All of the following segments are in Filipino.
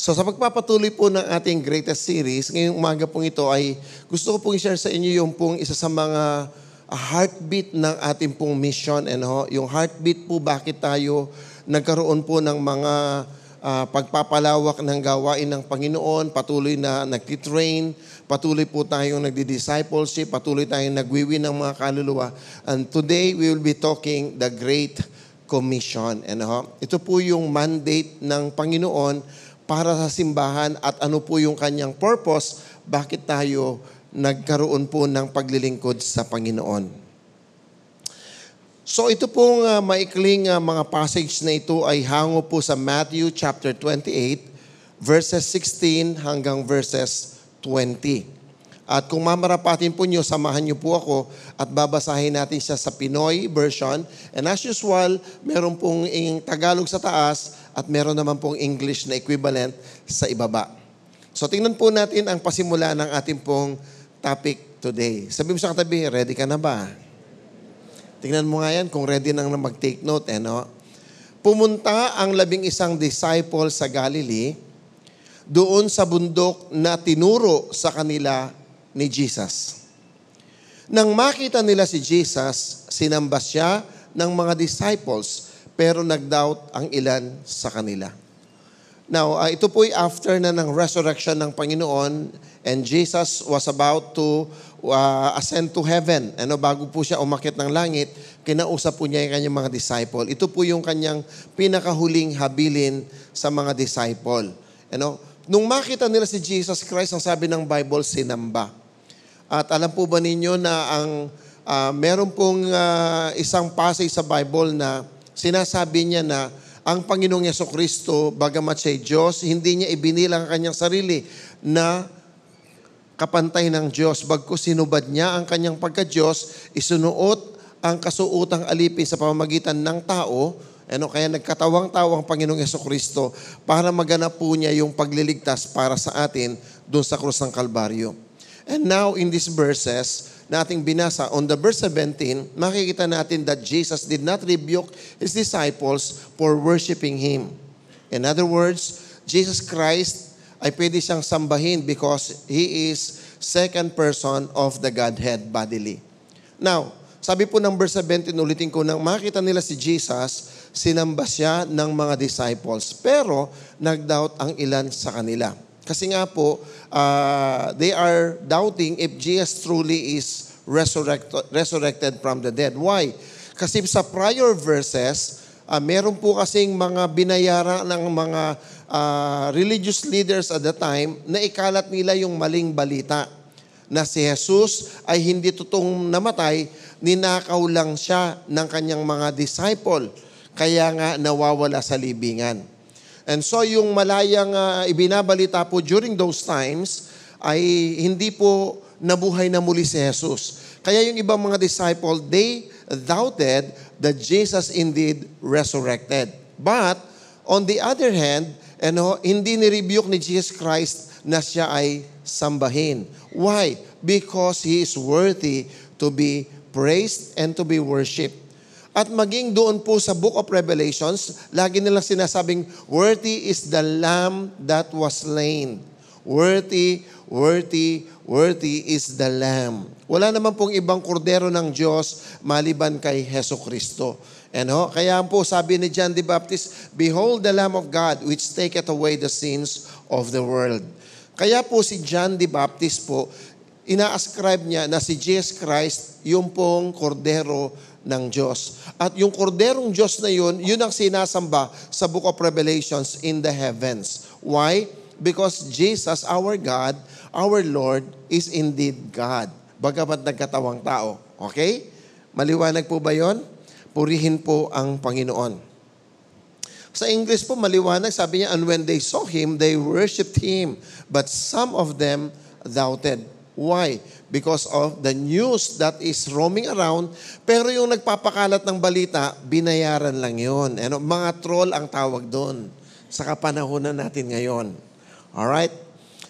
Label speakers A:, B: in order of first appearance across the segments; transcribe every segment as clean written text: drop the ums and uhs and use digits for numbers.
A: So sa pagpapatuloy po ng ating greatest series, ngayong umaga pong ito ay gusto ko pong i-share sa inyo yung pong isa sa mga heartbeat ng ating pong mission. Yung heartbeat po bakit tayo nagkaroon po ng mga pagpapalawak ng gawain ng Panginoon, patuloy na nagtitrain, patuloy po tayong nagdi-discipleship, patuloy tayong nagwiwin ng mga kaluluwa. And today we will be talking the Great Commission. Ito po yung mandate ng Panginoon para sa simbahan at ano po yung kanyang purpose, bakit tayo nagkaroon po ng paglilingkod sa Panginoon. So ito pong maikling mga passage na ito ay hango po sa Matthew chapter 28, verses 16 hanggang verses 20. At kung mamarapatin po nyo, samahan nyo po ako at babasahin natin siya sa Pinoy version. And as usual, meron pong Tagalog sa taas at meron naman pong English na equivalent sa ibaba. So tingnan po natin ang pasimula ng ating pong topic today. Sabi mo sa katabi, ready ka na ba? Tingnan mo nga yan kung ready nang mag-take note. Pumunta ang 11 disciple sa Galilee, doon sa bundok na tinuro sa kanila ni Jesus. Nang makita nila si Jesus, sinamba siya ng mga disciples, pero nag-doubt ang ilan sa kanila. Now, ito po'y after na ng resurrection ng Panginoon, and Jesus was about to ascend to heaven. Bago po siya umakyat ng langit, kinausap po niya yung kanyang mga disciple. Ito po yung kanyang pinakahuling habilin sa mga disciple. Nung makita nila si Jesus Christ, ang sabi ng Bible, sinamba. At alam po ba ninyo na meron pong isang passage sa Bible na sinasabi niya na ang Panginoong Yesukristo, bagamat siya'y Diyos, hindi niya ibinilang ang kanyang sarili na kapantay ng Diyos. Bagkus sinubad niya ang kanyang pagka-Diyos, isunuot ang kasuotang alipin sa pamamagitan ng tao, kaya nagkatawang-tao ang Panginoong Yesukristo para maganap po niya yung pagliligtas para sa atin doon sa krus ng Kalbaryo. And now in these verses, nating binasa, on the verse 17, makikita natin that Jesus did not rebuke His disciples for worshiping Him. In other words, Jesus Christ ay pwede siyang sambahin because He is second person of the Godhead bodily. Now, sabi po ng verse 17, ulitin ko, nang makita nila si Jesus, sinamba siya ng mga disciples, pero nag-doubt ang ilan sa kanila. Kasi nga po, they are doubting if Jesus truly is resurrected from the dead. Why? Kasi sa prior verses, meron po kasing mga binayara ng mga religious leaders at the time na ikalat nila yung maling balita na si Jesus ay hindi totoong namatay, ninakaw lang siya ng kanyang mga disciple. Kaya nga nawawala sa libingan. And so yung malayang ibinabalita po during those times ay hindi po nabuhay na muli si Jesus. Kaya yung ibang mga disciple, they doubted that Jesus indeed resurrected. But on the other hand, hindi ni-rebuke ni Jesus Christ na siya ay sambahin. Why? Because He is worthy to be praised and to be worshipped. At maging doon po sa Book of Revelations, lagi nilang sinasabing, worthy is the Lamb that was slain. Worthy, worthy, worthy is the Lamb. Wala naman pong ibang kordero ng Diyos maliban kay Hesukristo. Kaya po sabi ni John the Baptist, behold the Lamb of God which taketh away the sins of the world. Kaya po si John the Baptist po, ina-ascribe niya na si Jesus Christ yung pong kordero ng Diyos. At yung korderong Diyos na yun ang sinasamba sa Book of Revelations in the heavens. Why? Because Jesus, our God, our Lord, is indeed God. Bagamat nagkatawang tao. Okay? Maliwanag po ba yun? Purihin po ang Panginoon. Sa English po, maliwanag, sabi niya, and when they saw Him, they worshipped Him. But some of them doubted. Why? Because of the news that is roaming around, pero yung nagpapakalat ng balita, binayaran lang yun. Mga troll ang tawag doon sa kapanahunan natin ngayon. Alright?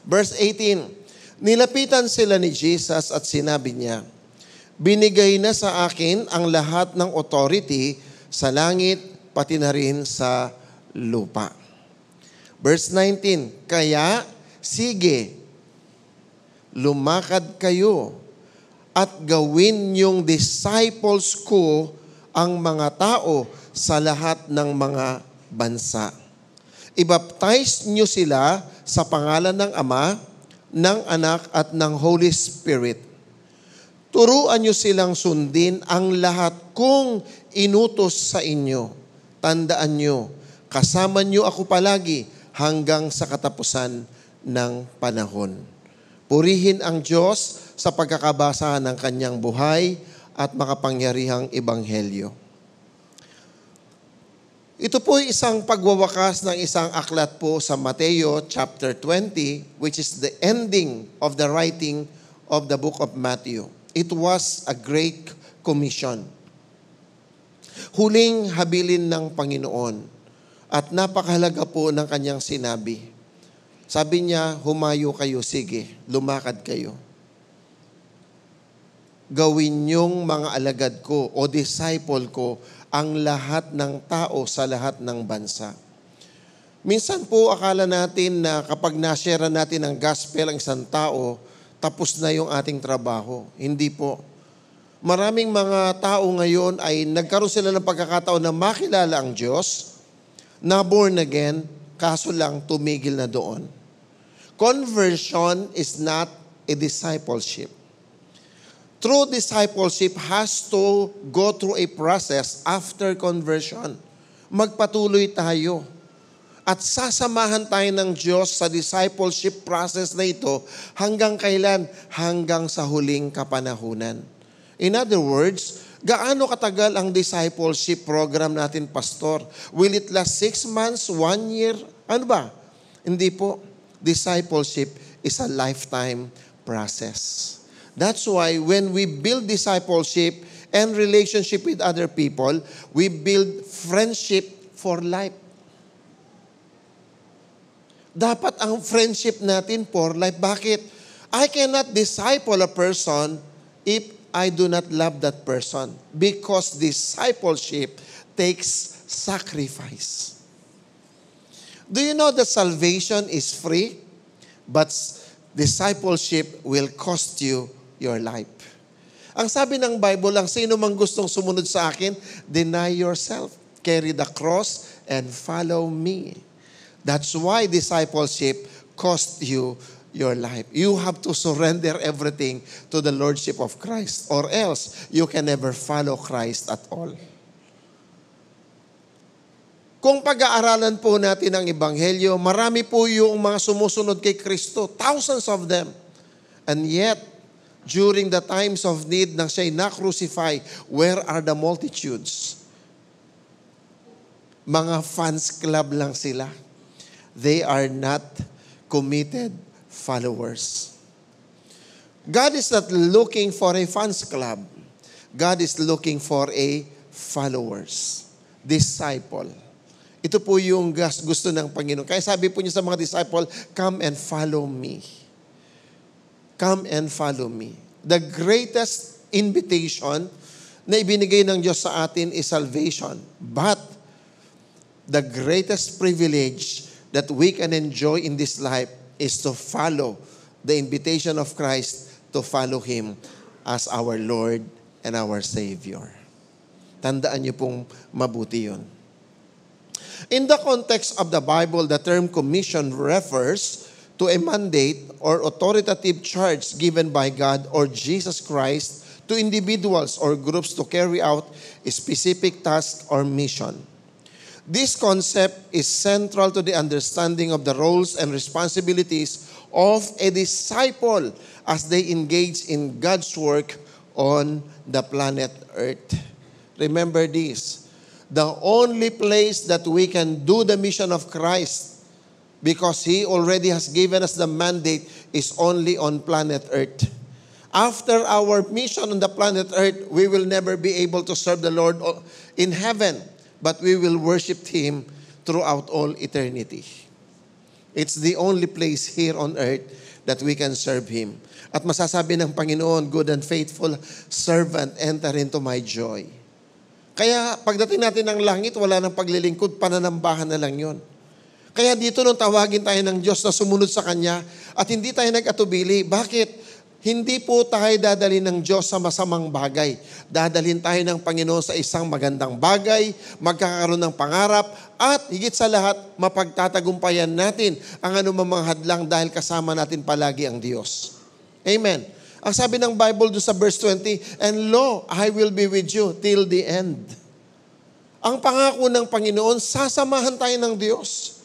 A: Verse 18, nilapitan sila ni Jesus at sinabi niya, binigay na sa akin ang lahat ng authority sa langit, pati na rin sa lupa. Verse 19, kaya sige, lumakad kayo at gawin niyong disciples ko ang mga tao sa lahat ng mga bansa. I-baptize niyo sila sa pangalan ng Ama, ng Anak at ng Holy Spirit. Turuan niyo silang sundin ang lahat kong inutos sa inyo. Tandaan niyo, kasama niyo ako palagi hanggang sa katapusan ng panahon. Purihin ang Diyos sa pagkakabasa ng kanyang buhay at makapangyarihang ebanghelyo. Ito po ay isang pagwawakas ng isang aklat po sa Mateo chapter 20, which is the ending of the writing of the book of Matthew. It was a great commission. Huling habilin ng Panginoon at napakahalaga po ng kanyang sinabi. Sabi niya, humayo kayo, sige, lumakad kayo. Gawin niyong mga alagad ko o disciple ko ang lahat ng tao sa lahat ng bansa. Minsan po akala natin na kapag na-share natin ang gospel ang isang tao, tapos na yung ating trabaho. Hindi po. Maraming mga tao ngayon ay nagkaroon sila ng pagkakataon na makilala ang Diyos, na born again, kaso lang tumigil na doon. Conversion is not a discipleship. True discipleship has to go through a process after conversion. Magpatuloy tayo. At sasamahan tayo ng Diyos sa discipleship process na ito hanggang kailan? Hanggang sa huling kapanahunan. In other words, gaano katagal ang discipleship program natin, Pastor? Will it last 6 months, 1 year? Ano ba? Hindi po. Discipleship is a lifetime process. That's why when we build discipleship and relationship with other people, we build friendship for life. Dapat ang friendship natin for life. Bakit? I cannot disciple a person if I do not love that person. Because discipleship takes sacrifice. Do you know that salvation is free? But discipleship will cost you your life. Ang sabi ng Bible, ang sino mang gustong sumunod sa akin, deny yourself, carry the cross, and follow me. That's why discipleship cost you your life. You have to surrender everything to the Lordship of Christ, or else you can never follow Christ at all. Kung pag-aaralan po natin ang Ebanghelyo, marami po yung mga sumusunod kay Kristo, thousands of them. And yet, during the times of need nang siya'y na-crucify, where are the multitudes? Mga fans club lang sila. They are not committed followers. God is not looking for a fans club. God is looking for a followers. Disciple. Ito po yung gusto ng Panginoon. Kaya sabi po niya sa mga disciple, come and follow me. Come and follow me. The greatest invitation na ibinigay ng Diyos sa atin is salvation. But the greatest privilege that we can enjoy in this life is to follow the invitation of Christ to follow Him as our Lord and our Savior. Tandaan niyo pong mabuti yun. In the context of the Bible, the term commission refers to a mandate or authoritative charge given by God or Jesus Christ to individuals or groups to carry out a specific task or mission. This concept is central to the understanding of the roles and responsibilities of a disciple as they engage in God's work on the planet Earth. Remember this. The only place that we can do the mission of Christ, because He already has given us the mandate, is only on planet Earth. After our mission on the planet Earth, we will never be able to serve the Lord in heaven, but we will worship Him throughout all eternity. It's the only place here on earth that we can serve Him. At masasabi ng Panginoon, good and faithful servant, enter into my joy. Kaya pagdating natin ng langit, wala nang paglilingkod, pananambahan na lang yun. Kaya dito nung tawagin tayo ng Diyos na sumunod sa Kanya at hindi tayo nag-atubili. Bakit? Hindi po tayo dadalhin ng Diyos sa masamang bagay. Dadalhin tayo ng Panginoon sa isang magandang bagay, magkakaroon ng pangarap, at higit sa lahat, mapagtatagumpayan natin ang anumang mga hadlang dahil kasama natin palagi ang Diyos. Amen. Ang sabi ng Bible doon sa verse 20, "And lo, I will be with you till the end." Ang pangako ng Panginoon, sasamahan tayo ng Diyos.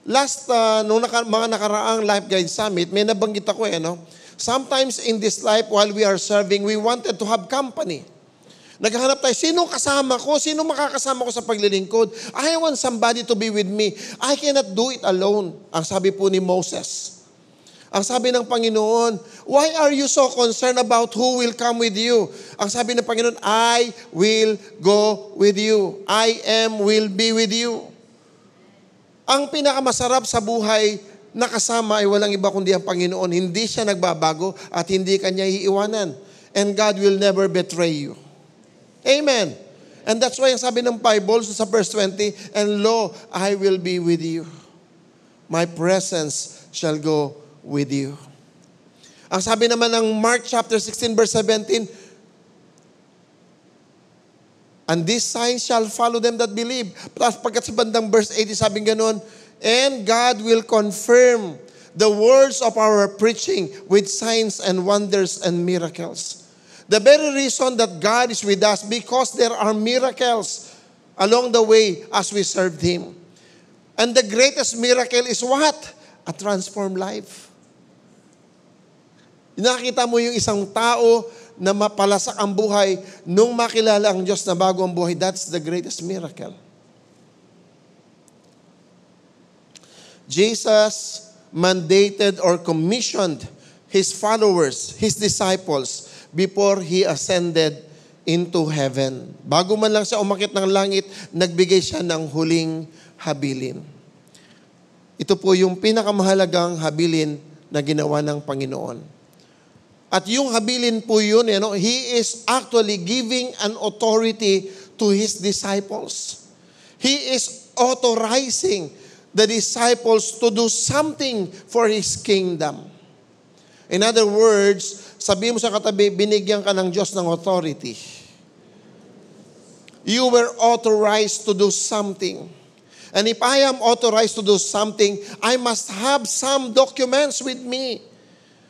A: Last, mga nakaraang Life Guide Summit, may nabanggit ako sometimes in this life, while we are serving, we wanted to have company. Naghahanap tayo, sino kasama ko? Sino makakasama ko sa paglilingkod? I want somebody to be with me. I cannot do it alone. Ang sabi po ni Moses. Ang sabi ng Panginoon, why are you so concerned about who will come with you? Ang sabi ng Panginoon, I will go with you. will be with you. Ang pinakamasarap sa buhay na kasama ay walang iba kundi ang Panginoon. Hindi siya nagbabago at hindi kanya iiwanan. And God will never betray you. Amen. And that's why ang sabi ng Bible sa verse 20, "And lo, I will be with you. My presence shall go with you." Ang sabi naman ng Mark chapter 16 verse 17, "And these signs shall follow them that believe." Tapos pagkat sa bandang verse 80, sabing ganun, "And God will confirm the words of our preaching with signs and wonders and miracles." The very reason that God is with us, because there are miracles along the way as we served Him. And the greatest miracle is what? A transformed life. Nakita mo yung isang tao na mapalasak ang buhay nung makilala ang Diyos na bago ang buhay. That's the greatest miracle. Jesus mandated or commissioned His followers, His disciples, before He ascended into heaven. Bago man lang siya umakyat ng langit, nagbigay siya ng huling habilin. Ito po yung pinakamahalagang habilin na ginawa ng Panginoon. At yung habilin po yun, He is actually giving an authority to His disciples. He is authorizing the disciples to do something for His kingdom. In other words, sabihin mo sa katabi, binigyan ka ng Diyos ng authority. You were authorized to do something. And if I am authorized to do something, I must have some documents with me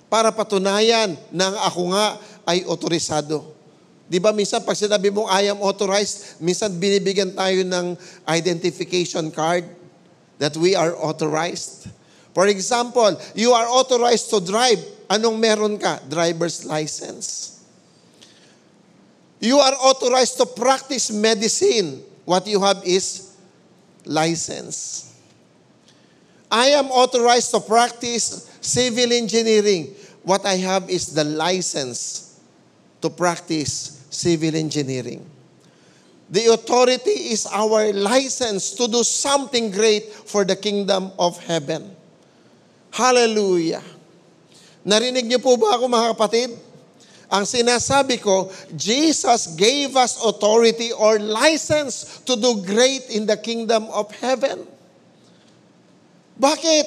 A: para patunayan na ako nga ay otorisado. Di ba minsan pag sinabi mong I am authorized, minsan binibigyan tayo ng identification card that we are authorized. For example, you are authorized to drive. Anong meron ka? Driver's license. You are authorized to practice medicine. What you have is license. I am authorized to practice civil engineering. What I have is the license to practice civil engineering. The authority is our license to do something great for the kingdom of heaven. Hallelujah. Narinig niyo po ba ako, mga kapatid? Ang sinasabi ko, Jesus gave us authority or license to do great in the kingdom of heaven. Bakit?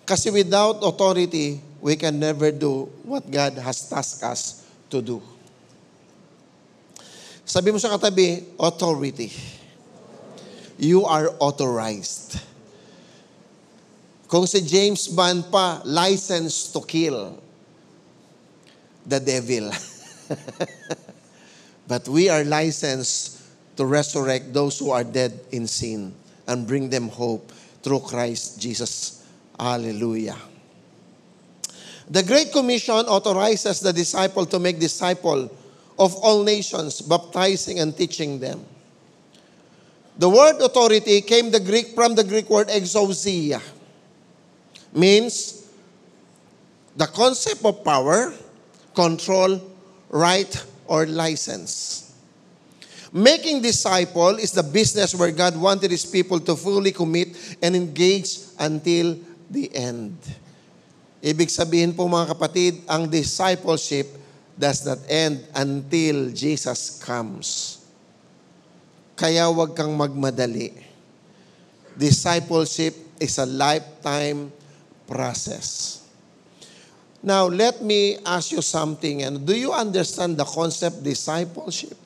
A: Kasi without authority, we can never do what God has tasked us to do. Sabi mo sa katabi, authority. You are authorized. Kung si James Bond pa, license to kill the devil. But we are licensed to resurrect those who are dead in sin and bring them hope through Christ Jesus. Hallelujah. The Great Commission authorizes the disciple to make disciple of all nations, baptizing and teaching them. The word authority came from the Greek word exousia, means the concept of power, control, right, or license. Making disciple is the business where God wanted His people to fully commit and engage until the end. Ibig sabihin po, mga kapatid, ang discipleship does not end until Jesus comes. Kaya huwag kang magmadali. Discipleship is a lifetime process. Now, let me ask you something. And do you understand the concept discipleship?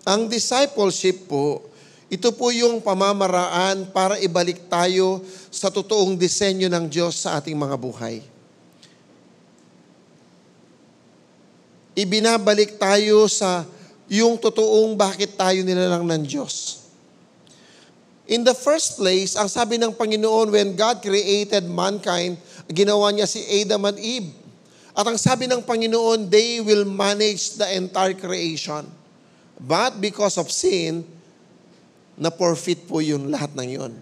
A: Ang discipleship po, ito po yung pamamaraan para ibalik tayo sa totoong disenyo ng Diyos sa ating mga buhay. Ibinabalik tayo sa yung totoong bakit tayo nilalang ng Diyos. In the first place, ang sabi ng Panginoon, when God created mankind, ginawa niya si Adam and Eve. At ang sabi ng Panginoon, they will manage the entire creation. But because of sin, na-forfeit po yung lahat ng yun.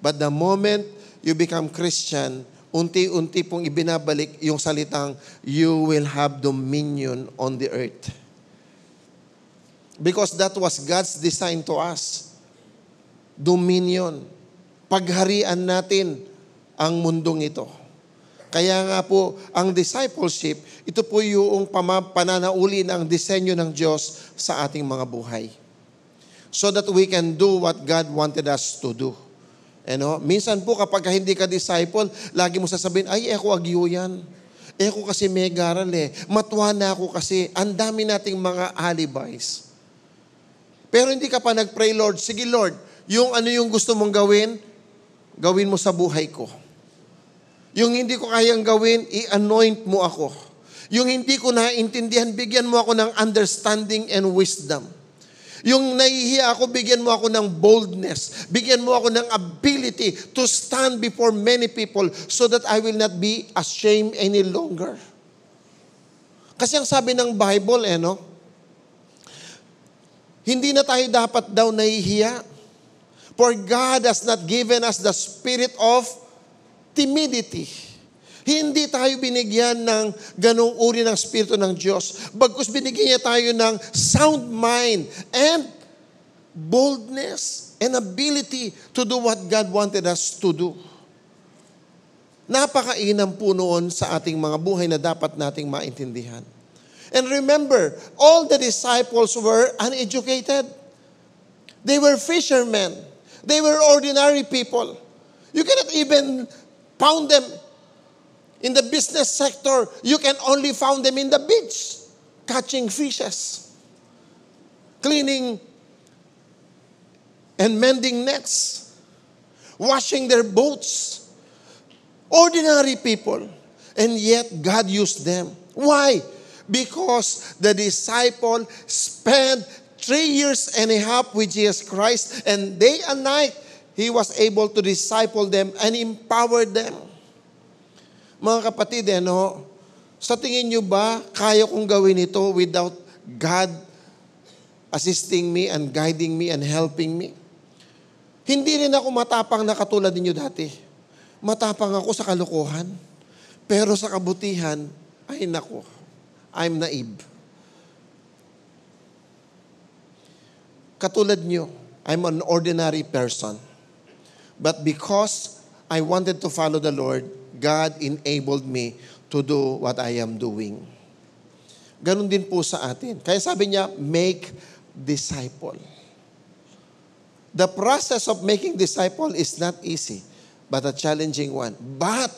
A: But the moment you become Christian, unti-unti pong ibinabalik yung salitang, you will have dominion on the earth. Because that was God's design to us. Dominion. Pagharian natin ang mundong ito. Kaya nga po, ang discipleship, ito po yung pananauli ng disenyo ng Diyos sa ating mga buhay. So that we can do what God wanted us to do. Minsan po kapag hindi ka disciple, lagi mo sasabihin, ay, ako agyo yan. Ako kasi may garal Matuwa na ako kasi. Ang dami nating mga alibis. Pero hindi ka pa nag-pray, Lord, sige Lord, yung ano yung gusto mong gawin, gawin mo sa buhay ko. Yung hindi ko kayang gawin, i-anoint mo ako. Yung hindi ko naintindihan, bigyan mo ako ng understanding and wisdom. Yung nahihiya ako, bigyan mo ako ng boldness. Bigyan mo ako ng ability to stand before many people so that I will not be ashamed any longer. Kasi ang sabi ng Bible, hindi na tayo dapat daw nahihiya. For God has not given us the spirit of timidity. Hindi tayo binigyan ng ganong uri ng Espiritu ng Diyos. Bagkus binigyan niya tayo ng sound mind and boldness and ability to do what God wanted us to do. Napakainam po noon sa ating mga buhay na dapat nating maintindihan. And remember, all the disciples were uneducated. They were fishermen. They were ordinary people. You cannot even found them in the business sector. You can only found them in the beach, catching fishes, cleaning and mending nets, washing their boats. Ordinary people. And yet, God used them. Why? Because the disciple spent 3 years and a half with Jesus Christ, and day and night, He was able to disciple them and empower them. Mga kapatid, sa tingin nyo ba, kaya kong gawin ito without God assisting me and guiding me and helping me? Hindi rin ako matapang na katulad ninyo dati. Matapang ako sa kalokohan. Pero sa kabutihan, ay nako, I'm naive. Katulad nyo, I'm an ordinary person. But because I wanted to follow the Lord, God enabled me to do what I am doing. Ganon din po sa atin. Kaya sabi niya, make disciple. The process of making disciple is not easy, but a challenging one. But,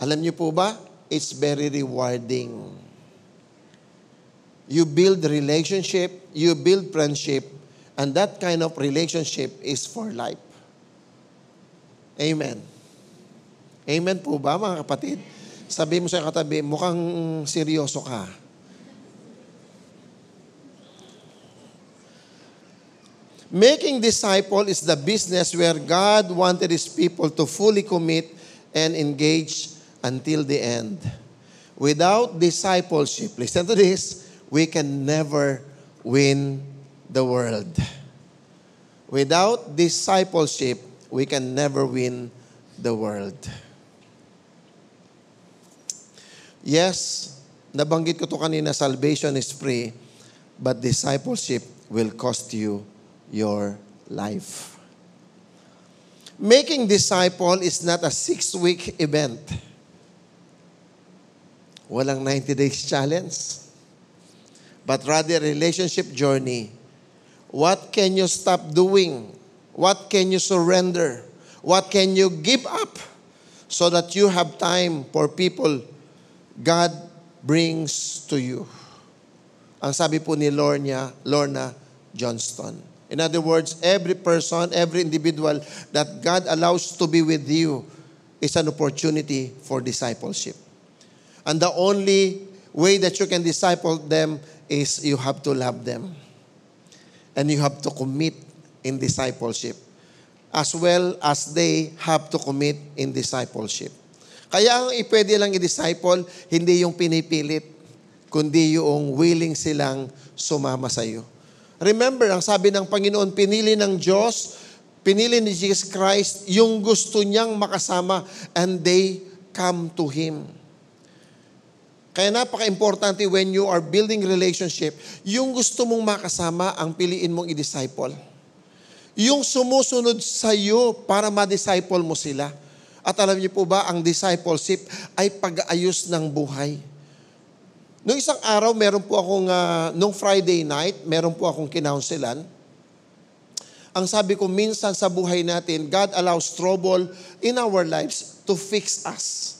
A: alam niyo po ba, it's very rewarding. You build relationship, you build friendship, and that kind of relationship is for life. Amen. Amen po ba, mga kapatid? Sabi mo sa katabi, mukhang seryoso ka. Making disciple is the business where God wanted His people to fully commit and engage until the end. Without discipleship, listen to this, we can never win the world. Without discipleship, we can never win the world. Yes, nabanggit ko to kanina, salvation is free, but discipleship will cost you your life. Making disciple is not a 6-week event. Walang 90 days challenge, but rather a relationship journey What can you stop doing? What can you surrender? What can you give up so that you have time for people God brings to you? Ang sabi po ni Lorna Johnston. In other words, every person, every individual that God allows to be with you is an opportunity for discipleship. And the only way that you can disciple them is you have to love them. And you have to commit in discipleship. As well as they have to commit in discipleship. Kaya ang pwede lang i-disciple, hindi yung pinipilit, kundi yung willing silang sumama sa iyo. Remember, ang sabi ng Panginoon, pinili ng Diyos, pinili ni Jesus Christ, yung gusto niyang makasama, and they come to Him. Kaya napaka-importante when you are building relationship, yung gusto mong makasama, ang piliin mong i-disciple. Yung sumusunod sa iyo para ma-disciple mo sila. At alam niyo po ba, ang discipleship ay pag-aayos ng buhay. Noong isang araw, meron po akong, nung Friday night, meron po akong kinaunselan. Ang sabi ko, minsan sa buhay natin, God allows trouble in our lives to fix us.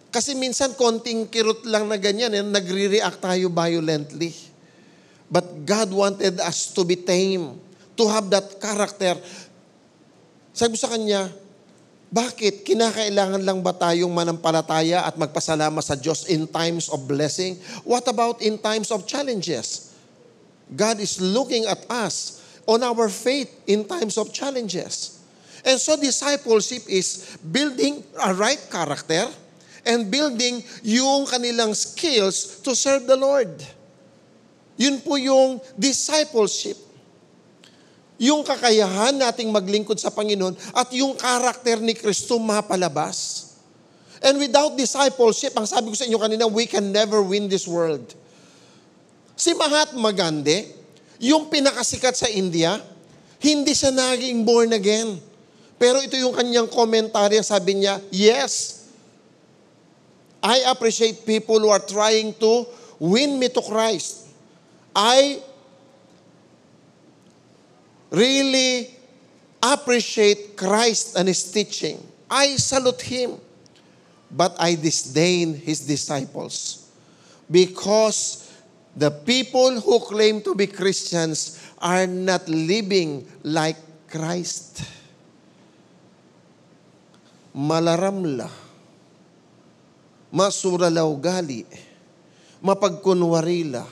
A: Kasi minsan, konting kirot lang na ganyan, nagre-react tayo violently. But God wanted us to be tame, to have that character. Sabi ko sa kanya, bakit? Kinakailangan lang ba tayong manampalataya at magpasalamat sa Diyos in times of blessing? What about in times of challenges? God is looking at us on our faith in times of challenges. And so discipleship is building a right character and building yung kanilang skills to serve the Lord. Yun po yung discipleship. Yung kakayahan nating maglingkod sa Panginoon at yung karakter ni Kristo mapalabas. And without discipleship, ang sabi ko sa inyo kanina, we can never win this world. Si Mahatma Gandhi, yung pinakasikat sa India, hindi siya naging born again. Pero ito yung kanyang komentaryo, sabi niya, yes, I appreciate people who are trying to win me to Christ. I really appreciate Christ and His teaching. I salute Him. But I disdain His disciples. Because the people who claim to be Christians are not living like Christ. Malaramla. Masuralaw gali. Mapagkunwarila.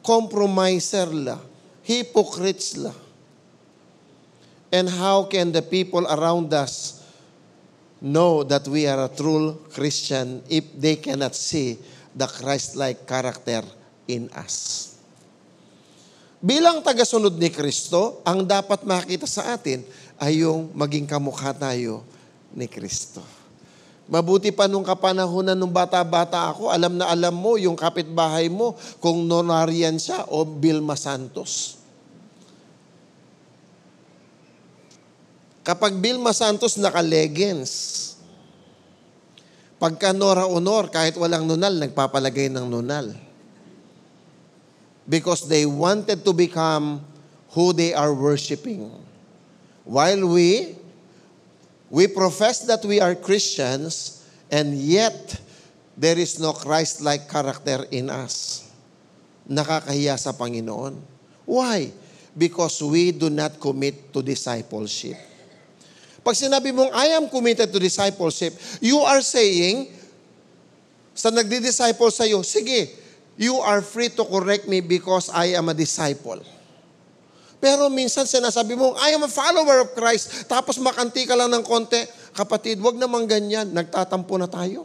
A: Compromiser la. Hypocrites la. And how can the people around us know that we are a true Christian if they cannot see the Christ-like character in us? Bilang tagasunod ni Kristo, ang dapat makita sa atin ay yung maging kamukha tayo ni Kristo. Mabuti pa nung kapanahonan nung bata-bata ako, alam na alam mo yung kapitbahay mo kung Nonarian siya o Vilma Santos. Kapag Vilma Santos naka-leggings, pagka Nora Honor, kahit walang nunal, nagpapalagay ng nunal. Because they wanted to become who they are worshiping. While we profess that we are Christians, and yet there is no Christ-like character in us. Nakakahiya sa Panginoon. Why? Because we do not commit to discipleship. Pag sinabi mong, I am committed to discipleship, you are saying, sa nagdi-disciple sa'yo, sige, you are free to correct me because I am a disciple. Pero minsan sinasabi mo, I am a follower of Christ, tapos makanti ka lang ng konti, kapatid, wag naman ganyan, nagtatampo na tayo.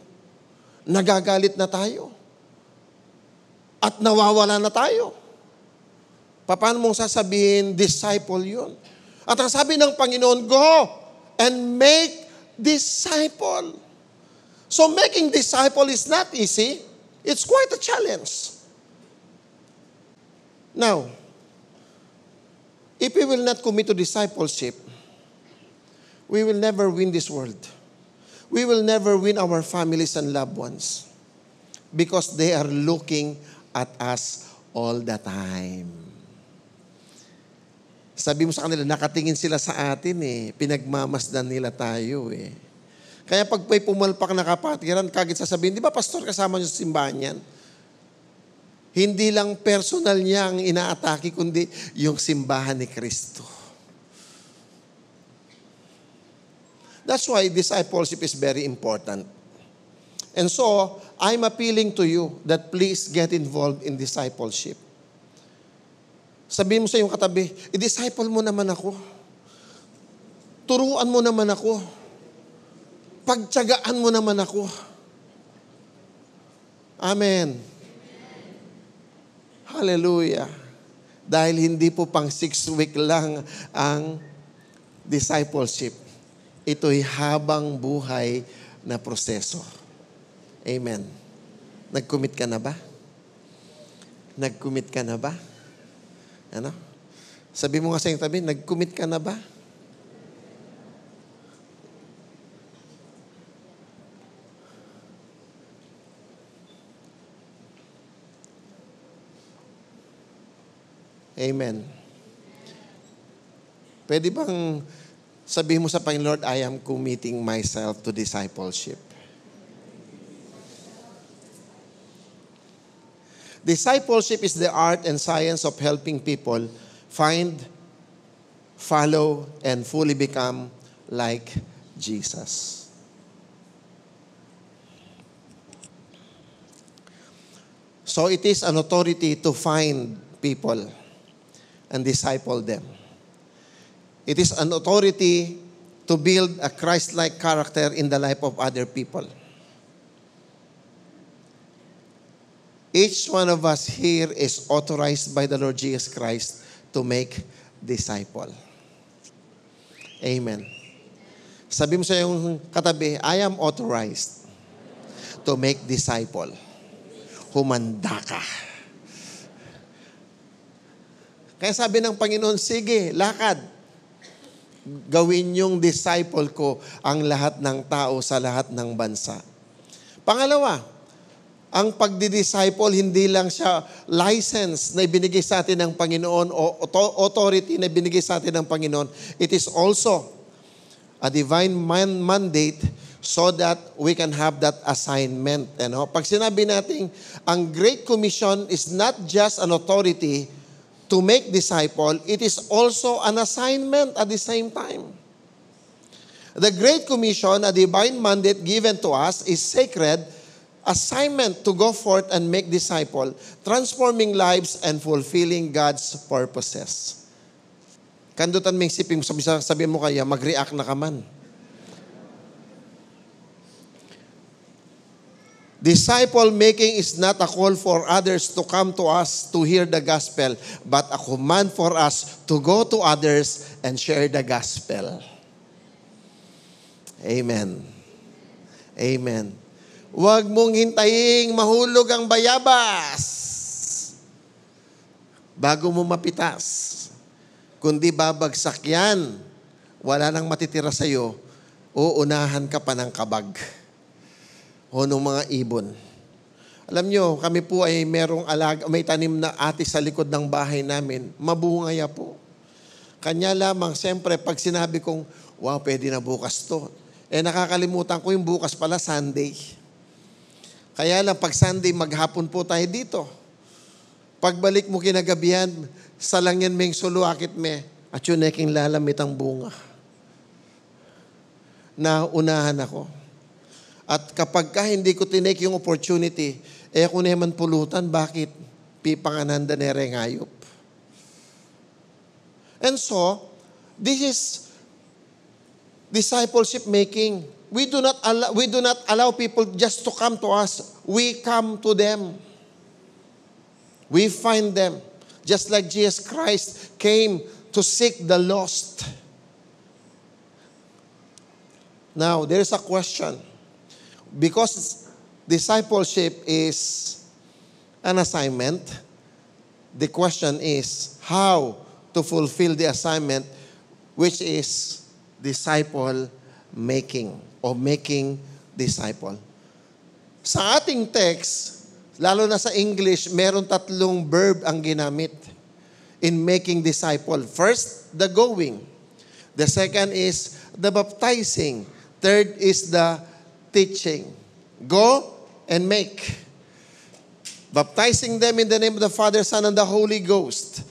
A: Nagagalit na tayo. At nawawala na tayo. Paano mong sasabihin, disciple yun? At ang sabi ng Panginoon, go and make disciple. So making disciple is not easy. It's quite a challenge. Now, if we will not commit to discipleship, we will never win this world. We will never win our families and loved ones because they are looking at us all the time. Sabi mo sa kanila, nakatingin sila sa atin Pinagmamasdan nila tayo Kaya pag may pumalpak na kapatiran, kagad sasabihin, di ba pastor, kasama niyo sa simbahan yan? Hindi lang personal niya ang inaatake, kundi yung simbahan ni Kristo. That's why discipleship is very important. And so, I'm appealing to you that please get involved in discipleship. Sabihin mo sa iyong katabi, i-disciple mo naman ako. Turuan mo naman ako. Pagtiyagaan mo naman ako. Amen. Hallelujah. Dahil hindi po pang 6 week lang ang discipleship. Ito'y habang buhay na proseso. Amen. Nag-commit ka na ba? Nag-commit ka na ba? Ano? Sabi mo nga sa iyong tabi, nag-commit ka na ba? Amen. Pwede bang sabihin mo sa Panginoon, Lord, I am committing myself to discipleship. Discipleship is the art and science of helping people find, follow, and fully become like Jesus. So it is an authority to find people and disciple them. It is an authority to build a Christ-like character in the life of other people. Each one of us here is authorized by the Lord Jesus Christ to make disciple. Amen. Sabi mo sa iyong katabi, I am authorized to make disciple. Humanda ka. Kaya sabi ng Panginoon, sige, lakad. Gawin yung disciple ko ang lahat ng tao sa lahat ng bansa. Pangalawa, ang pagdi-disciple, hindi lang siya license na ibinigay sa atin ng Panginoon o authority na ibinigay sa atin ng Panginoon. It is also a divine mandate so that we can have that assignment. Pag sinabi natin, ang Great Commission is not just an authority to make disciple, it is also an assignment at the same time. The Great Commission, a divine mandate given to us, is sacred assignment to go forth and make disciple, transforming lives and fulfilling God's purposes. Kandutan mo yung siping, sabi mo kaya, mag-react na ka man. Disciple making is not a call for others to come to us to hear the gospel, but a command for us to go to others and share the gospel. Amen. Amen. Huwag mong hintayin mahulog ang bayabas bago mo mapitas. Kundi babagsak yan, wala nang matitira sa'yo, uunahan ka pa ng kabag o ng mga ibon. Alam nyo, kami po ay may tanim na ate sa likod ng bahay namin. Mabungaya po. Kanya lamang, siyempre, pag sinabi kong, wow, pwede na bukas to. Nakakalimutan ko yung bukas pala, Sunday. Kaya lang, pag Sunday, maghapon po tayo dito. Pagbalik mo kinagabihan, salangyan meng suluakit me, at yun neking lalamit ang bunga. Naunahan ako. At kapag hindi ko tinake yung opportunity, ako naman pulutan, bakit? Pipangananda nere ngayop. And so, this is discipleship making. We do not allow people just to come to us. We come to them. We find them. Just like Jesus Christ came to seek the lost. Now, there is a question. Because discipleship is an assignment, the question is how to fulfill the assignment, which is disciple making o making disciple. Sa ating text, lalo na sa English, meron 3 verb ang ginamit. in making disciple. First, the going. The second is the baptizing. Third is the teaching. Go and make. Baptizing them in the name of the Father, Son, and the Holy Ghost.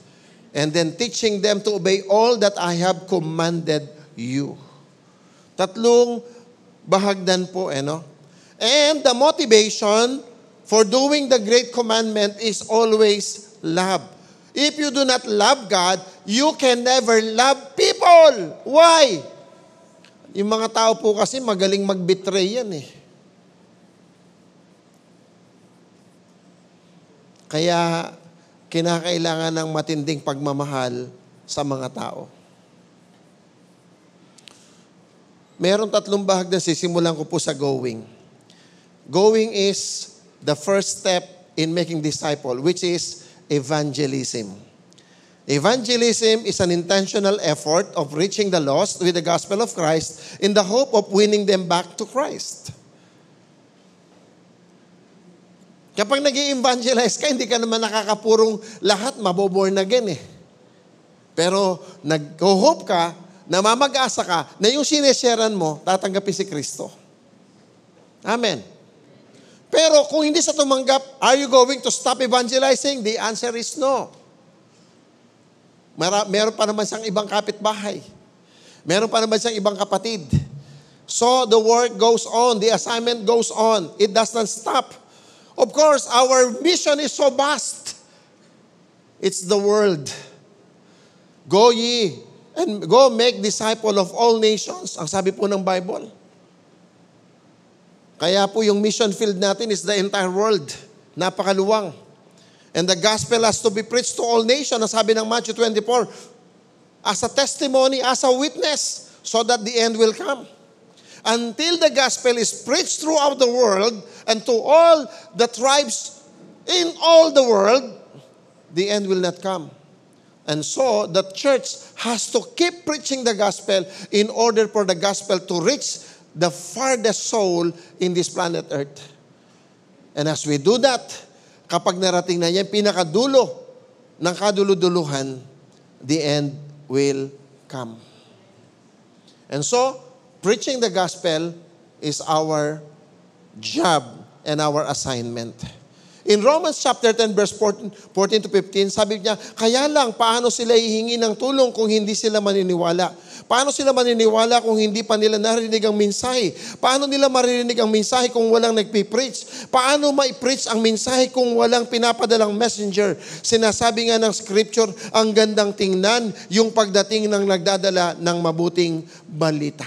A: And then teaching them to obey all that I have commanded you. Tatlong bahagdan po, no? And the motivation for doing the great commandment is always love. If you do not love God, you can never love people. Why? Yung mga tao po kasi magaling mag-betray yan eh. Kaya kinakailangan ng matinding pagmamahal sa mga tao. Meron tatlong bahagdan, sisimulan ko po sa going. Going is the first step in making disciple, which is evangelism. Evangelism is an intentional effort of reaching the lost with the gospel of Christ in the hope of winning them back to Christ. Kapag nag-i-evangelize ka, hindi ka naman nakakapurong lahat maboborn again eh. Pero nag-hope ka, namamag-asa ka, na yung sinesharean mo, tatanggapin si Kristo. Amen. Pero kung hindi sa tumanggap, are you going to stop evangelizing? The answer is no. Meron pa naman siyang ibang kapitbahay. Meron pa naman siyang ibang kapatid. So the work goes on, the assignment goes on. It does not stop. Of course, our mission is so vast. It's the world. Go ye and go make disciple of all nations. Ang sabi po ng Bible. Kaya po yung mission field natin is the entire world. Napakaluwang. And the gospel has to be preached to all nations. Ang sabi ng Matthew 24, as a testimony, as a witness, so that the end will come. Until the gospel is preached throughout the world and to all the tribes in all the world, the end will not come. And so, the church has to keep preaching the gospel in order for the gospel to reach the farthest soul in this planet Earth. And as we do that, kapag narating na yan, pinakadulo ng kaduluduluhan, the end will come. And so, preaching the gospel is our job and our assignment. In Romans chapter 10 verse 14 to 15, sabi niya, kaya lang, paano sila hihingi ng tulong kung hindi sila maniniwala? Paano sila maniniwala kung hindi pa nila narinig ang mensahe? Paano nila maririnig ang mensahe kung walang nagpipreach? Paano mai-preach ang mensahe kung walang pinapadalang messenger? Sinasabi nga ng scripture, ang gandang tingnan yung pagdating ng nagdadala ng mabuting balita.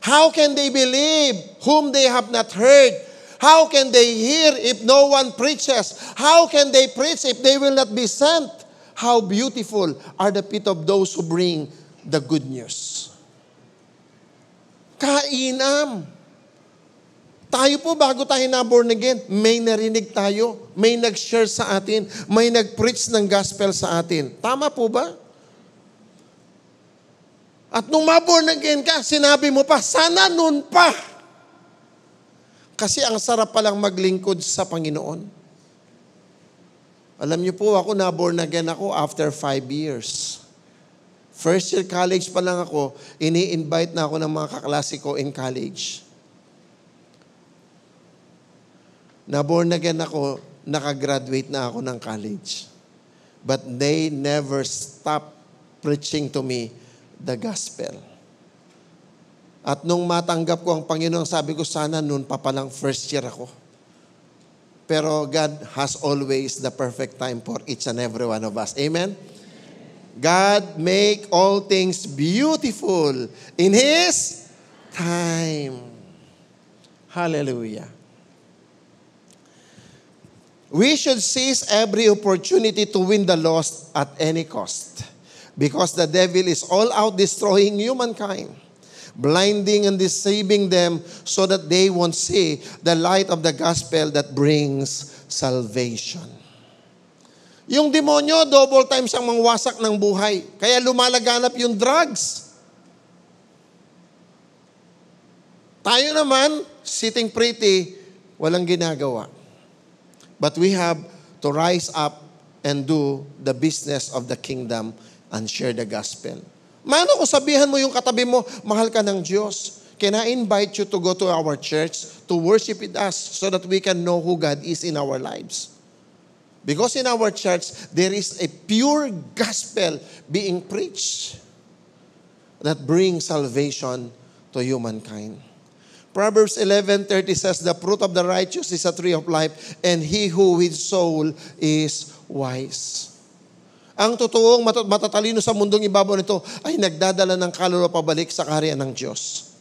A: How can they believe whom they have not heard? How can they hear if no one preaches? How can they preach if they will not be sent? How beautiful are the feet of those who bring the good news. Kainam. Tayo po, bago tayo na-born again, may narinig tayo, may nag-share sa atin, may nag-preach ng gospel sa atin. Tama po ba? At nung ma-born again ka, sinabi mo pa, sana nun pa. Kasi ang sarap palang maglingkod sa Panginoon. Alam niyo po, ako na-born again ako after 5 years. First year college pa lang ako, ini-invite na ako ng mga kaklase ko in college. Na-born again ako, nakagraduate na ako ng college. But they never stopped preaching to me the gospel. At nung matanggap ko ang Panginoon, sabi ko, sana noon pa palang first year ako. Pero God has always the perfect time for each and every one of us. Amen? God make all things beautiful in His time. Hallelujah. We should seize every opportunity to win the lost at any cost. Because the devil is all out destroying humankind, blinding and deceiving them so that they won't see the light of the gospel that brings salvation. Yung demonyo, double time siyang mangwasak ng buhay. Kaya lumalaganap yung drugs. Tayo naman, sitting pretty, walang ginagawa. But we have to rise up and do the business of the kingdom and share the gospel. Mano kung sabihan mo yung katabi mo, mahal ka ng Diyos. Can I invite you to go to our church to worship with us so that we can know who God is in our lives? Because in our church, there is a pure gospel being preached that brings salvation to humankind. Proverbs 11:30 says, the fruit of the righteous is a tree of life, and he who with soul is wise. Ang totoong matatalino sa mundong ibabaw nito ay nagdadala ng kaluluwa pabalik sa kaharian ng Diyos.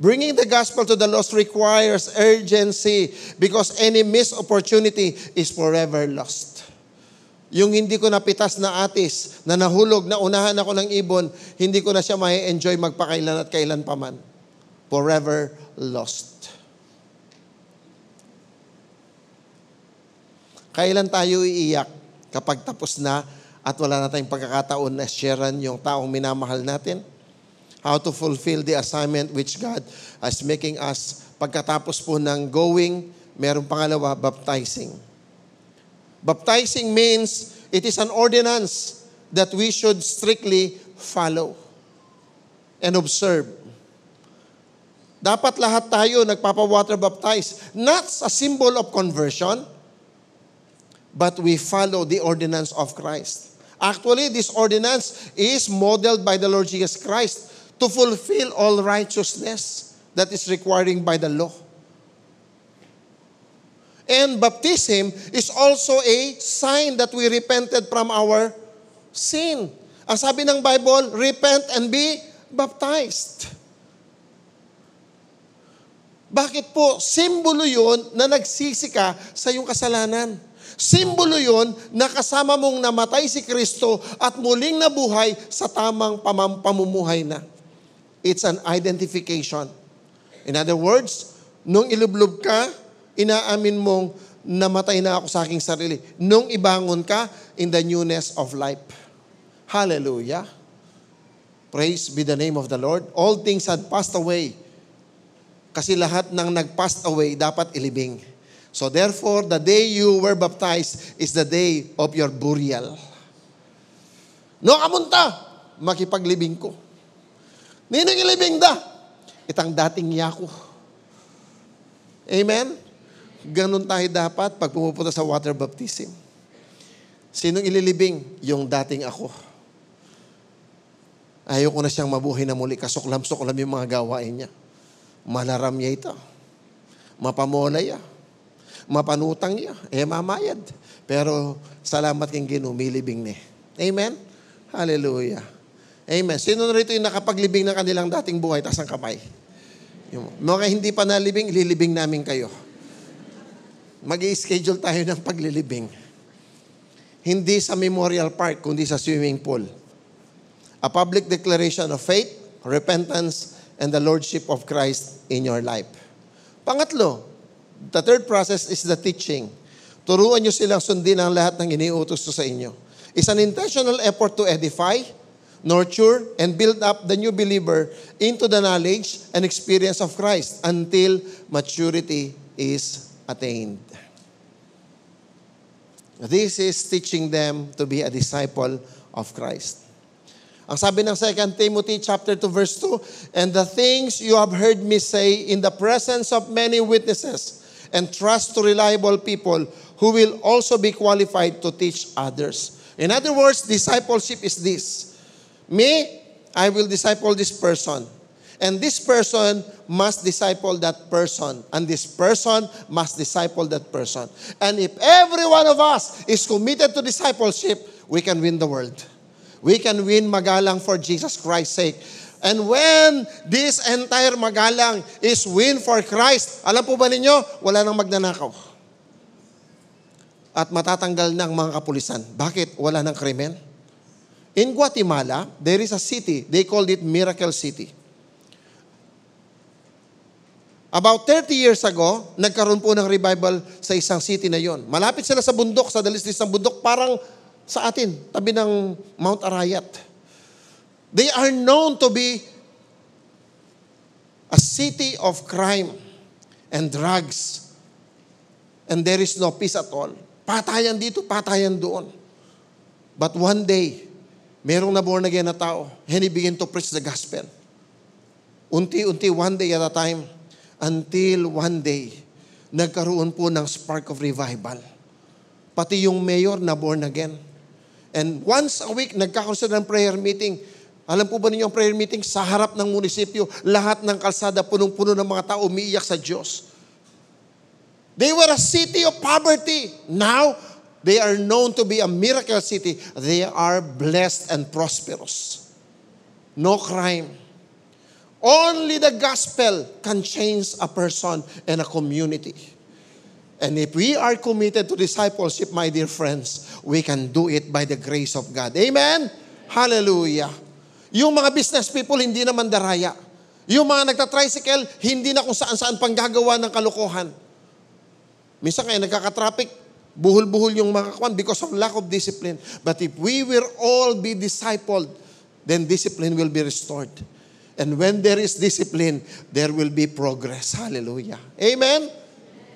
A: Bringing the gospel to the lost requires urgency because any missed opportunity is forever lost. Yung hindi ko napitas na atis, na nahulog, na unahan ako ng ibon, hindi ko na siya ma-enjoy magpakailan at kailan paman. Forever lost. Kailan tayo iiyak kapag tapos na at wala na tayong pagkakataon na sharean yung taong minamahal natin? How to fulfill the assignment which God is making us. Pagkatapos po ng going, merong pangalawa, baptizing. Baptizing means it is an ordinance that we should strictly follow and observe. Dapat lahat tayo nagpapa-water baptize. Not a symbol of conversion, but we follow the ordinance of Christ. Actually, this ordinance is modeled by the Lord Jesus Christ to fulfill all righteousness that is requiring by the law. And baptism is also a sign that we repented from our sin. Ang sabi ng Bible, repent and be baptized. Bakit po? Simbolo yun na nagsisi ka sa iyong kasalanan. Simbolo yun na kasama mong namatay si Kristo at muling nabuhay sa tamang pamumuhay na. It's an identification. In other words, nung ilublob ka, inaamin mong namatay na ako sa aking sarili. Nung ibangon ka, in the newness of life. Hallelujah. Praise be the name of the Lord. All things had passed away. Kasi lahat ng nag-passed away, dapat ilibing. So therefore, the day you were baptized is the day of your burial. No kamunta, makipaglibing ko. Ninong ilibing da, itang dating yako. Amen? Ganun tayo dapat pag pumupunta sa water baptism. Sinong ililibing? Yung dating ako. Ayaw ko na siyang mabuhay na muli. Kasuklam-suklam yung mga gawain niya. Malaram niya ito. Mapamolay niya. Mapanutang niya. Mamayad. Pero salamat kang ginumilibing ni. Amen? Hallelujah. Amen. Sino na rito yung nakapaglibing ng kanilang dating buhay, taas ang kamay? Yung mga hindi pa nalibing, ililibing namin kayo. Mag-i-schedule tayo ng paglilibing. Hindi sa memorial park, kundi sa swimming pool. A public declaration of faith, repentance, and the Lordship of Christ in your life. Pangatlo, the third process is the teaching. Turuan nyo silang sundin ang lahat ng iniutos sa inyo. It's an intentional effort to edify, nurture, and build up the new believer into the knowledge and experience of Christ until maturity is attained. This is teaching them to be a disciple of Christ. Ang sabi ng 2 Timothy chapter 2 verse 2, and the things you have heard me say in the presence of many witnesses, and trust to reliable people who will also be qualified to teach others. In other words, discipleship is this. Me, I will disciple this person. And this person must disciple that person. And this person must disciple that person. And if every one of us is committed to discipleship, we can win the world. We can win magalang for Jesus Christ's sake. And when this entire magalang is win for Christ, alam po ba ninyo, wala nang magnanakaw. At matatanggal ng mga kapulisan. Bakit? Wala nang krimen. In Guatemala, there is a city, they called it Miracle City. About 30 years ago, nagkaroon po ng revival sa isang city na yon. Malapit sila sa bundok, sa dalisdis ng bundok, parang sa atin, tabi ng Mount Arayat. They are known to be a city of crime and drugs. And there is no peace at all. Patayan dito, patayan doon. But one day, merong na-born again na tao, and he began to preach the gospel. Unti-unti, one day at a time, until one day, nagkaroon po ng spark of revival. Pati yung mayor na born again. And once a week, nagkakaroon sila ng prayer meeting. Alam po ba ninyo ang prayer meeting? Sa harap ng munisipyo, lahat ng kalsada, punong-puno ng mga tao, umiiyak sa Diyos. They were a city of poverty. Now, they are known to be a miracle city. They are blessed and prosperous. No crime. Only the gospel can change a person and a community. And if we are committed to discipleship, my dear friends, we can do it by the grace of God. Amen? Hallelujah. Yung mga business people, hindi naman daraya. Yung mga nagtatricycle, hindi na kung saan-saan panggagawa ng kalokohan. Minsan kaya nagkaka-traffic, buhol-buhol yung mga kwan because of lack of discipline. But if we will all be discipled, then discipline will be restored. And when there is discipline, there will be progress. Hallelujah. Amen?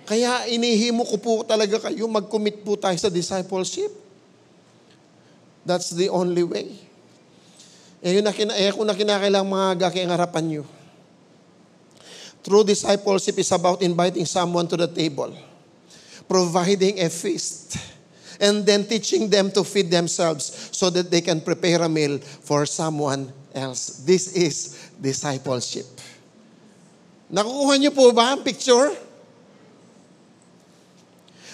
A: Kaya inihimo ko po talaga kayo, mag-commit po tayo sa discipleship. That's the only way. Kung na kinakailang mga gaki ang harapan nyo. True discipleship is about inviting someone to the table, providing a feast, and then teaching them to feed themselves so that they can prepare a meal for someone else. This is discipleship. Nakukuha niyo po ba ang picture?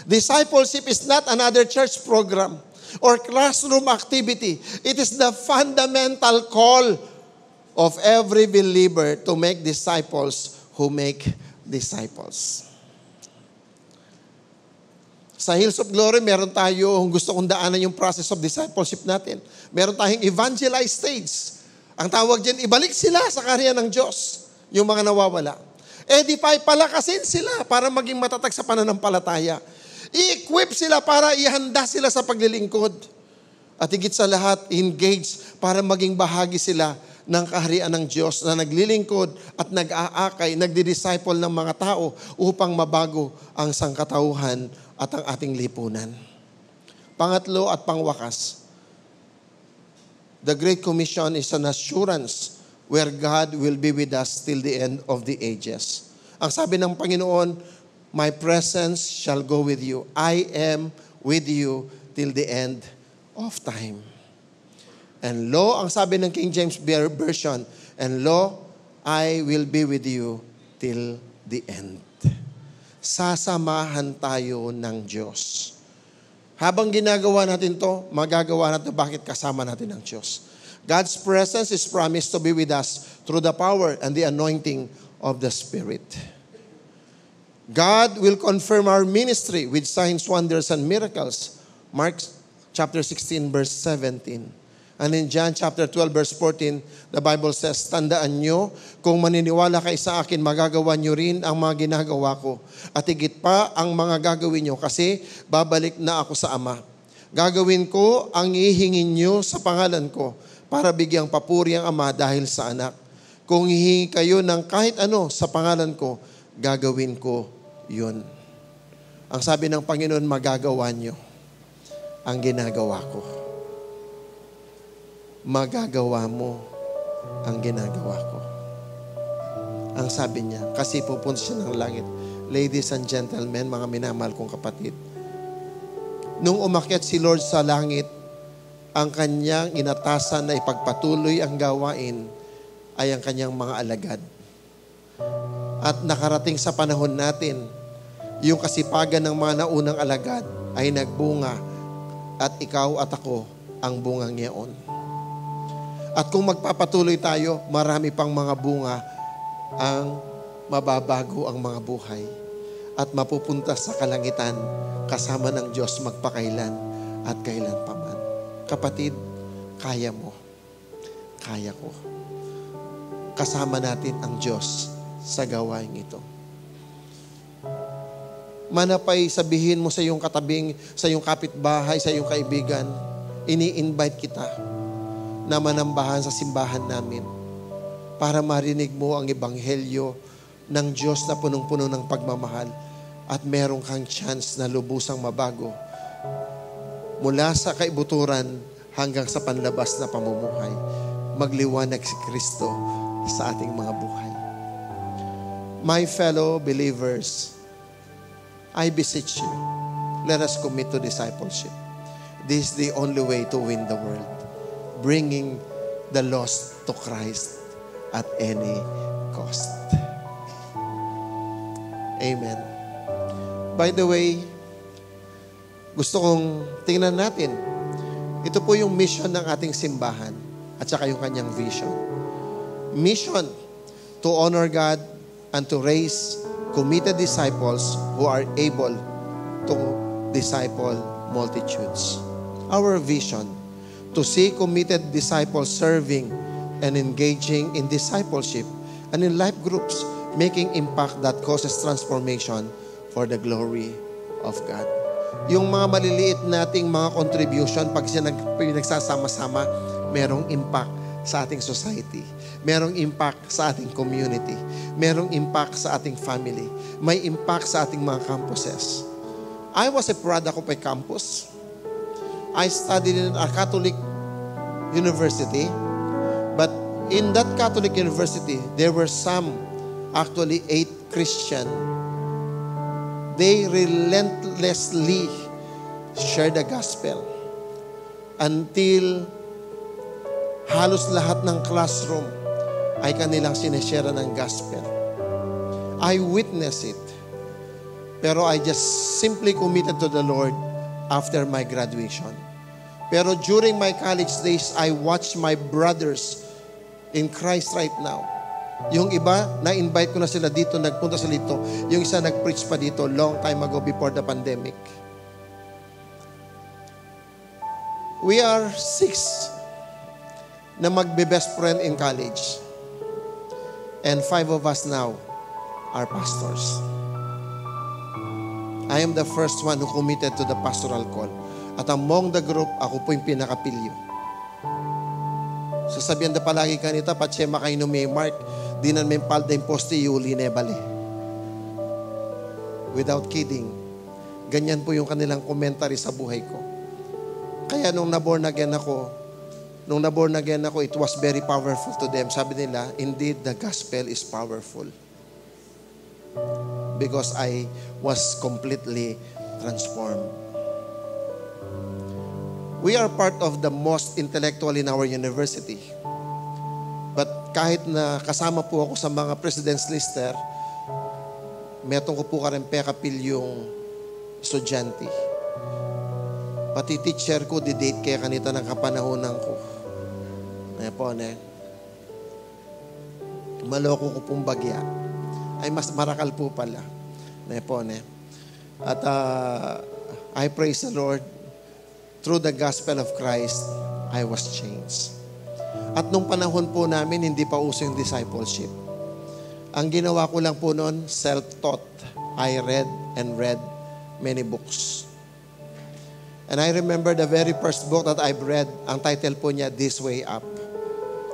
A: Discipleship is not another church program or classroom activity. It is the fundamental call of every believer to make disciples who make disciples. Sa Hills of Glory, meron tayo, gusto kong daanan yung process of discipleship natin. Meron tayong evangelize stage. Ang tawag dyan, ibalik sila sa kaharian ng Diyos, yung mga nawawala. Edify, palakasin sila para maging matatag sa pananampalataya. I-equip sila para ihanda sila sa paglilingkod. At higit sa lahat, engage para maging bahagi sila ng kaharian ng Diyos na naglilingkod at nag-aakay, nagdi-disciple ng mga tao upang mabago ang sangkatauhan at ang ating lipunan. Pangatlo at pangwakas, the Great Commission is an assurance where God will be with us till the end of the ages. Ang sabi ng Panginoon, my presence shall go with you. I am with you till the end of time. And lo, ang sabi ng King James Version, and lo, I will be with you till the end. Sasamahan tayo ng Diyos. Habang ginagawa natin to, magagawa natin bakit kasama natin ng Diyos. God's presence is promised to be with us through the power and the anointing of the Spirit. God will confirm our ministry with signs, wonders, and miracles. Mark chapter 16, verse 17. And in John chapter 12, verse 14, the Bible says, tandaan nyo, kung maniniwala kayo sa akin, magagawa nyo rin ang mga ginagawa ko. At higit pa ang mga gagawin nyo kasi babalik na ako sa Ama. Gagawin ko ang ihingin nyo sa pangalan ko para bigyang papuri ang Ama dahil sa Anak. Kung hihingi kayo ng kahit ano sa pangalan ko, gagawin ko yun. Ang sabi ng Panginoon, magagawa nyo ang ginagawa ko. Magagawa mo ang ginagawa ko. Ang sabi niya, kasi pupunta siya ng langit. Ladies and gentlemen, mga minamahal kong kapatid, nung umakyat si Lord sa langit, ang kanyang inatasan na ipagpatuloy ang gawain ay ang kanyang mga alagad. At nakarating sa panahon natin, yung kasipagan ng mga naunang alagad ay nagbunga at ikaw at ako ang bungang yaon. At kung magpapatuloy tayo, marami pang mga bunga ang mababago ang mga buhay at mapupunta sa kalangitan kasama ng Diyos magpakailan at kailan paman. Kapatid, kaya mo. Kaya ko. Kasama natin ang Diyos sa gawain ito. Manapay sabihin mo sa iyong katabing, sa iyong kapitbahay, sa iyong kaibigan, ini-invite kita na manambahan sa simbahan namin para marinig mo ang ebanghelyo ng Diyos na punong-puno ng pagmamahal at meron kang chance na lubusang mabago mula sa kaibuturan hanggang sa panlabas na pamumuhay. Magliwanag si Kristo sa ating mga buhay. My fellow believers, I beseech you, let us commit to discipleship. This is the only way to win the world, bringing the lost to Christ at any cost. Amen. By the way, gusto kong tingnan natin. Ito po yung mission ng ating simbahan at saka yung kanyang vision. Mission to honor God and to raise committed disciples who are able to disciple multitudes. Our vision, to see committed disciples serving and engaging in discipleship and in life groups, making impact that causes transformation for the glory of God. Yung mga maliliit nating mga contribution, pag nagsasama-sama, merong impact sa ating society. Merong impact sa ating community. Merong impact sa ating family. May impact sa ating mga campuses. I was a product of a campus. I studied in a Catholic university. But in that Catholic university, there were actually 8 Christian. They relentlessly shared the gospel until halos lahat ng classroom ay kanilang sineshare ng gospel. I witnessed it. Pero I just simply committed to the Lord after my graduation. Pero during my college days, I watched my brothers in Christ right now. Yung iba, na-invite ko na sila dito, nagpunta sila dito. Yung isa nag-preach pa dito long time ago before the pandemic. We are 6 na magbe-best friend in college. And 5 of us now are pastors. I am the first one who committed to the pastoral call. At among the group, ako po yung pinakapilyo. Sasabihan na palagi kanita, patsema kayo may mark, di na may palda yung poste, yuli ne bali. Without kidding, ganyan po yung kanilang commentary sa buhay ko. Kaya nung naborn again ako, it was very powerful to them. Sabi nila, indeed, the gospel is powerful. Because I was completely transformed. We are part of the most intellectual in our university. But kahit na kasama po ako sa mga president's lister, metong ko po kapilyong estudyante. Pati teacher ko, di-date kaya kanita ng kapanahonan ko. Maloko ko pong bagya. Ay mas marakal po pala. At I praise the Lord. Through the gospel of Christ, I was changed. At nung panahon po namin, hindi pa uso yung discipleship. Ang ginawa ko lang po noon, self-taught. I read many books. And I remember the very first book that I've read, ang title po niya, This Way Up.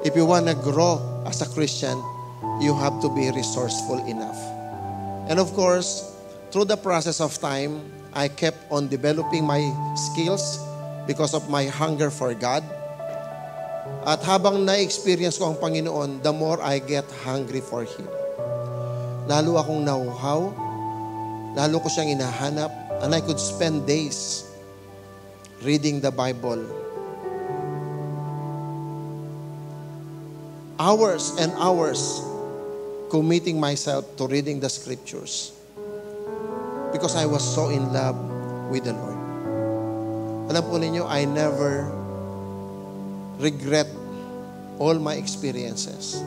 A: If you want to grow as a Christian, you have to be resourceful enough. And of course, through the process of time, I kept on developing my skills because of my hunger for God. At habang na-experience ko ang Panginoon, the more I get hungry for Him. Lalo akong nauhaw, lalo ko siyang inahanap, and I could spend days reading the Bible. Hours and hours committing myself to reading the scriptures because I was so in love with the Lord. Alam po ninyo, I never regret all my experiences.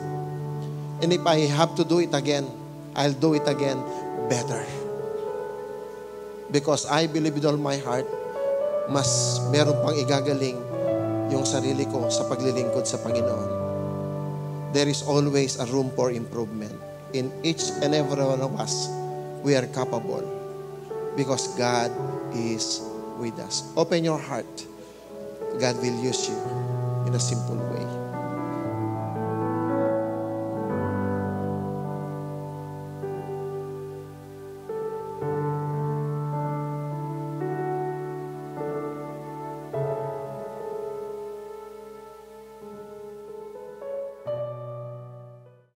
A: And if I have to do it again, I'll do it again better. Because I believe with all my heart, mas meron pang igagaling yung sarili ko sa paglilingkod sa Panginoon. There is always a room for improvement. In each and every one of us, we are capable because God is with us. Open your heart. God will use you in a simple way.